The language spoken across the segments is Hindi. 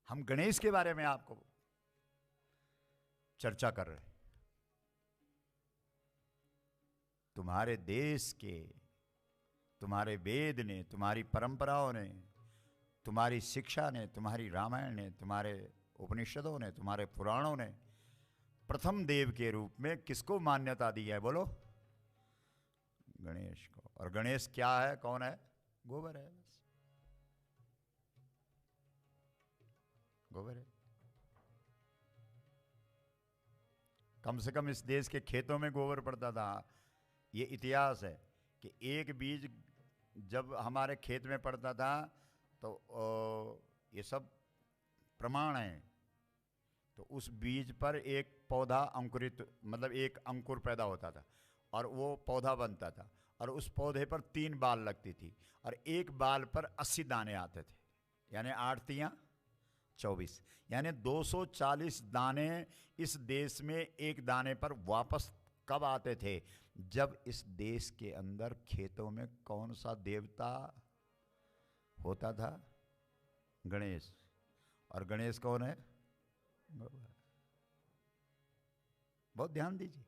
हम गणेश के बारे में आपको चर्चा कर रहे हैं। तुम्हारे देश के, तुम्हारे वेद ने, तुम्हारी परंपराओं ने, तुम्हारी शिक्षा ने, तुम्हारी रामायण ने, तुम्हारे उपनिषदों ने, तुम्हारे पुराणों ने प्रथम देव के रूप में किसको मान्यता दी है? बोलो, गणेश को। और गणेश क्या है, कौन है? गोबर है, बस गोबर है। कम से कम इस देश के खेतों में गोबर पड़ता था। ये इतिहास है कि एक बीज जब हमारे खेत में पड़ता था तो ये सब प्रमाण है। तो उस बीज पर एक पौधा अंकुरित, मतलब एक अंकुर पैदा होता था और वो पौधा बनता था, और उस पौधे पर 3 बाल लगती थी, और एक बाल पर 80 दाने आते थे, यानी 8 तियां 24, यानी 240 दाने इस देश में एक दाने पर वापस कब आते थे? जब इस देश के अंदर खेतों में कौन सा देवता होता था? गणेश। और गणेश कौन है? बहुत ध्यान दीजिए।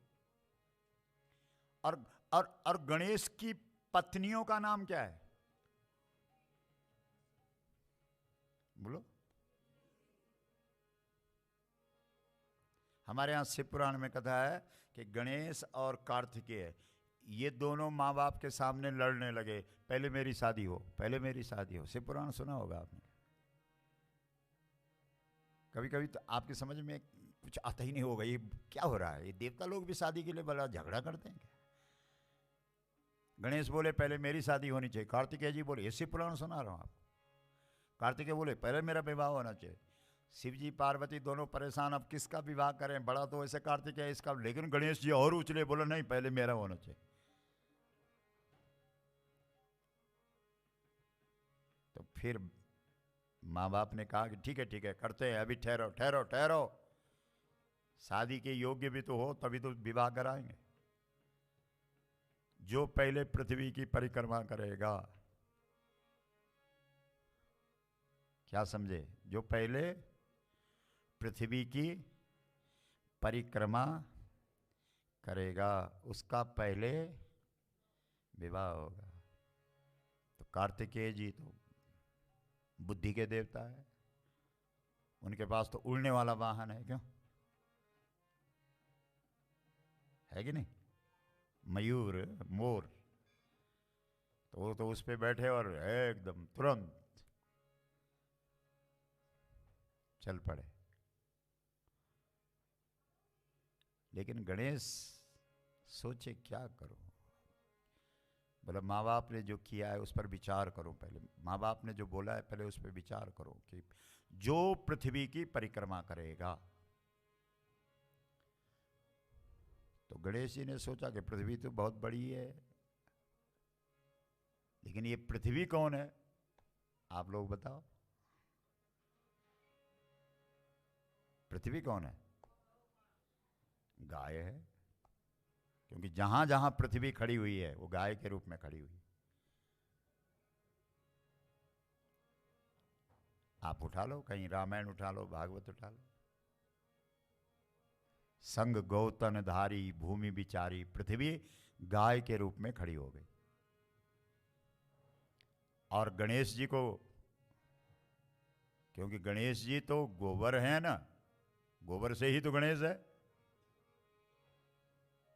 और गणेश की पत्नियों का नाम क्या है? बोलो। हमारे यहाँ शिव पुराण में कथा है कि गणेश और कार्तिकेय ये दोनों माँ बाप के सामने लड़ने लगे, पहले मेरी शादी हो, पहले मेरी शादी हो। शिव पुराण सुना होगा आपने। कभी कभी तो आपकी समझ में कुछ आता ही नहीं होगा, ये क्या हो रहा है? ये देवता लोग भी शादी के लिए बड़ा झगड़ा करते हैं क्या? गणेश बोले पहले मेरी शादी होनी चाहिए, कार्तिकेय जी बोले, ये शिव पुराण सुना रहा हूँ आपको। कार्तिकेय बोले पहले मेरा विवाह होना चाहिए। शिव जी पार्वती दोनों परेशान, अब किसका विवाह करें? बड़ा तो ऐसे कार्तिकेय इसका, लेकिन गणेश जी और उछले, बोले नहीं पहले मेरा होना चाहिए। तो फिर माँ बाप ने कहा कि ठीक है करते हैं, अभी ठहरो ठहरो ठहरो, शादी के योग्य भी तो हो तभी तो विवाह कराएंगे। जो पहले पृथ्वी की परिक्रमा करेगा, क्या समझे? जो पहले पृथ्वी की परिक्रमा करेगा उसका पहले विवाह होगा। तो कार्तिकेय जी तो बुद्धि के देवता है, उनके पास तो उड़ने वाला वाहन है, क्यों है कि नहीं? मयूर, मोर, तो वो तो उस पे बैठे और एकदम तुरंत चल पड़े। लेकिन गणेश सोचे क्या करो? बोला माँ बाप ने जो किया है उस पर विचार करो, पहले माँ बाप ने जो बोला है पहले उस पर विचार करो कि जो पृथ्वी की परिक्रमा करेगा। तो गणेश जी ने सोचा कि पृथ्वी तो बहुत बड़ी है, लेकिन ये पृथ्वी कौन है? आप लोग बताओ, पृथ्वी कौन है? गाय है, क्योंकि जहां जहां पृथ्वी खड़ी हुई है वो गाय के रूप में खड़ी हुई। आप उठा लो, कहीं रामायण उठा लो, भागवत उठा लो। संग गौतन धारी भूमि विचारी, पृथ्वी गाय के रूप में खड़ी हो गई। और गणेश जी को, क्योंकि गणेश जी तो गोबर है ना, गोबर से ही तो गणेश है,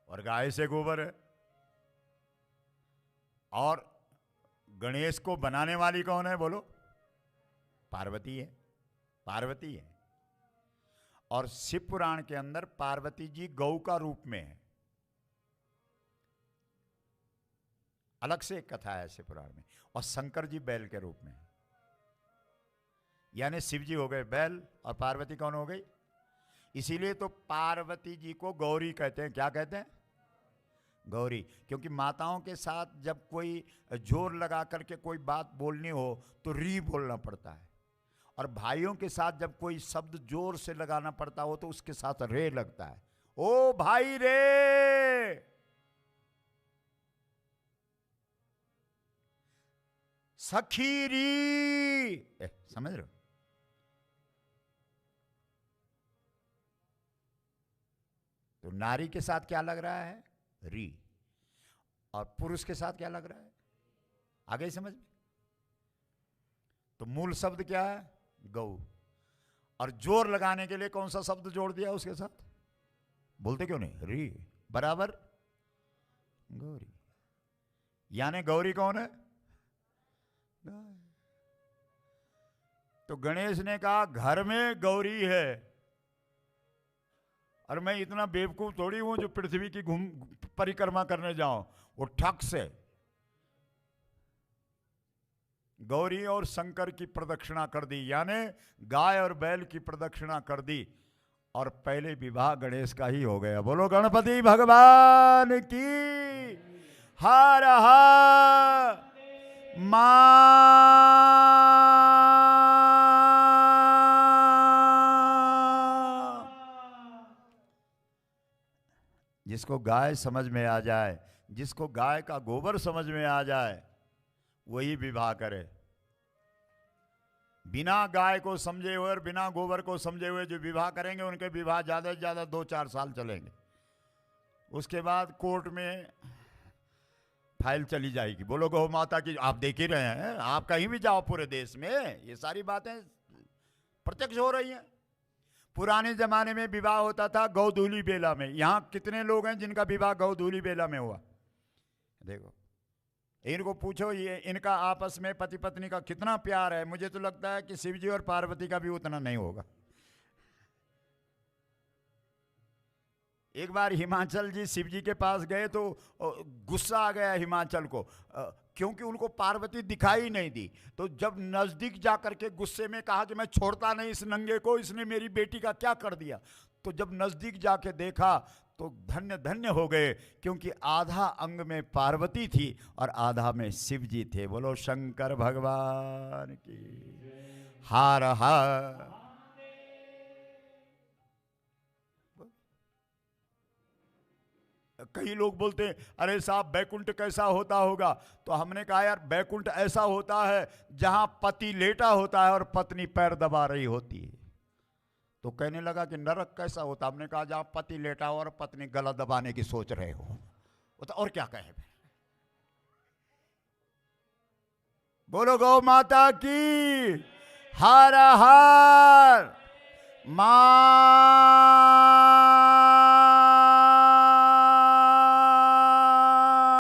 और गाय से गोबर है। और गणेश को बनाने वाली कौन है? बोलो, पार्वती है, पार्वती है। और शिव पुराण के अंदर पार्वती जी गौ का रूप में है, अलग से एक कथा है शिव पुराण में। और शंकर जी बैल के रूप में है, यानी शिव जी हो गए बैल और पार्वती कौन हो गई? इसीलिए तो पार्वती जी को गौरी कहते हैं। क्या कहते हैं? गौरी। क्योंकि माताओं के साथ जब कोई जोर लगा करके कोई बात बोलनी हो तो री बोलना पड़ता है, और भाइयों के साथ जब कोई शब्द जोर से लगाना पड़ता हो तो उसके साथ रे लगता है। ओ भाई रे, सखी री, समझ रहे हो? नारी के साथ क्या लग रहा है? री। और पुरुष के साथ क्या लग रहा है? आगे समझ में? तो मूल शब्द क्या है? गौ। और जोर लगाने के लिए कौन सा शब्द जोड़ दिया उसके साथ? बोलते क्यों नहीं? री बराबर गौरी। यानी गौरी कौन है? गाय। तो गणेश ने कहा घर में गौरी है, और मैं इतना बेवकूफ थोड़ी हूं जो पृथ्वी की घूम परिक्रमा करने जाऊं। वो ठक से गौरी और शंकर की प्रदक्षिणा कर दी, यानी गाय और बैल की प्रदक्षिणा कर दी, और पहले विवाह गणेश का ही हो गया। बोलो गणपति भगवान की हर हर मां। जिसको गाय समझ में आ जाए, जिसको गाय का गोबर समझ में आ जाए, वही विवाह करे। बिना गाय को समझे हुए और बिना गोबर को समझे हुए जो विवाह करेंगे, उनके विवाह ज़्यादा से ज़्यादा 2-4 साल चलेंगे। उसके बाद कोर्ट में फाइल चली जाएगी। बोलो गौ माता की। आप देख ही रहे हैं, आप कहीं भी जाओ पूरे देश में ये सारी बातें प्रत्यक्ष हो रही हैं। पुराने जमाने में विवाह होता था गौधूली बेला में। यहां कितने लोग हैं जिनका विवाह गौधूली बेला में हुआ? देखो, इनको पूछो, ये इनका आपस में पति पत्नी का कितना प्यार है। मुझे तो लगता है कि शिवजी और पार्वती का भी उतना नहीं होगा। एक बार हिमाचल जी शिवजी के पास गए तो गुस्सा आ गया हिमाचल को, क्योंकि उनको पार्वती दिखाई नहीं दी। तो जब नजदीक जाकर के गुस्से में कहा कि मैं छोड़ता नहीं इस नंगे को, इसने मेरी बेटी का क्या कर दिया। तो जब नजदीक जाके देखा तो धन्य धन्य हो गए, क्योंकि आधा अंग में पार्वती थी और आधा में शिव जी थे। बोलो शंकर भगवान की हर हर। कई लोग बोलते हैं अरे साहब बैकुंठ कैसा होता होगा। तो हमने कहा यार बैकुंठ ऐसा होता है जहां पति लेटा होता है और पत्नी पैर दबा रही होती है। तो कहने लगा कि नरक कैसा होता? हमने कहा जहां पति लेटा हो और पत्नी गला दबाने की सोच रहे हो। तो और क्या कहे? बोलो गौ माता की हर हर मां।